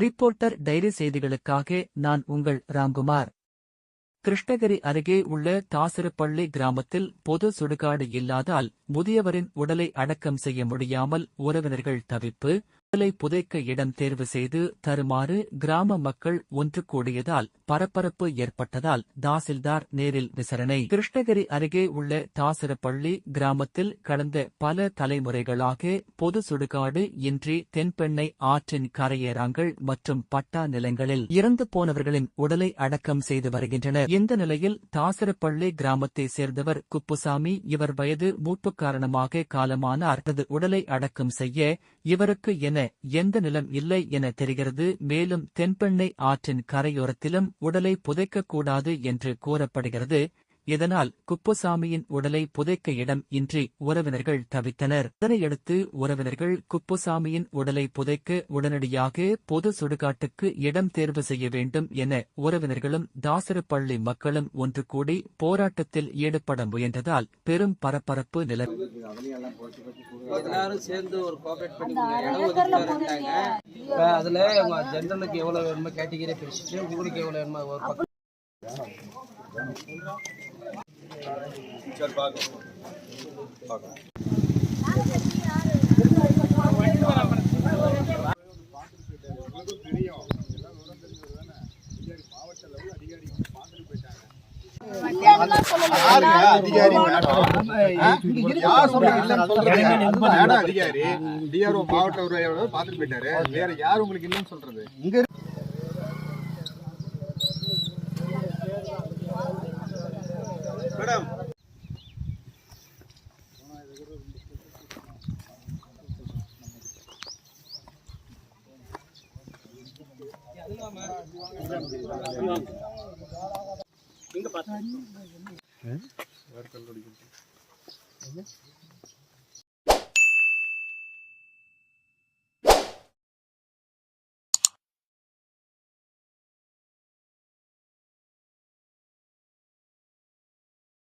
Reporter diary செய்திகளுக்காக நான் உங்கள் ராம்குமார். கிருஷ்ணகிரி அருகே உள்ள தாசிரப்பள்ளி கிராமத்தில் பொது சுடுகாடு இல்லாதால் முதியவரின் உடலை அடக்கம் செய்ய முடியாமல் உறவினர்கள் தவிப்பு. உடலை புதைக்க இடம் தேர்வு செய்து தருமாறு கிராம மக்கள் ஒன்று கூடியதால் பரபரப்பு ஏற்பட்டதால் தாசில்தார் நேரில் விசாரணை. கிருஷ்ணகிரி அருகே உள்ள தாசிரப்பள்ளி கிராமத்தில் கடந்த பல தலைமுறைகளாக பொது சுடுகாடு இன்றி தென்பெண்ணை ஆற்றின் கரையேறாங்கள் மற்றும் பட்டா நிலங்களில் இறந்து போனவர்களின் உடலை அடக்கம் செய்து வருகின்றனர். இந்த நிலையில் தாசிரப்பள்ளி கிராமத்தை சேர்ந்தவர் குப்புசாமி. இவர் வயது மூப்பு காரணமாக காலமானார். உடலை அடக்கம் செய்ய இவருக்கு எந்த நிலம் இல்லை என தெரிகிறது. மேலும் தென்பெண்ணை ஆற்றின் கரையோரத்திலும் உடலை புதைக்கக்கூடாது என்று கூறப்படுகிறது. இதனால் குப்புசாமியின் உடலை புதைக்க இடம் இன்றி உறவினர்கள் தவித்தனர். இதனையடுத்து உறவினர்கள் குப்புசாமியின் உடலை புதைக்க உடனடியாக பொது சுடுகாட்டுக்கு இடம் தேர்வு செய்ய வேண்டும் என உறவினர்களும் தாசிரப்பள்ளி மக்களும் ஒன்று கூடி போராட்டத்தில் ஈடுபட முயன்றதால் பெரும் பரபரப்பு நிலவியது. பாத்துட்டு போயிட்டாரு. வேற யாரு உங்களுக்கு இல்லன்னு சொல்றது? இங்க மேடம் இங்க பாத்து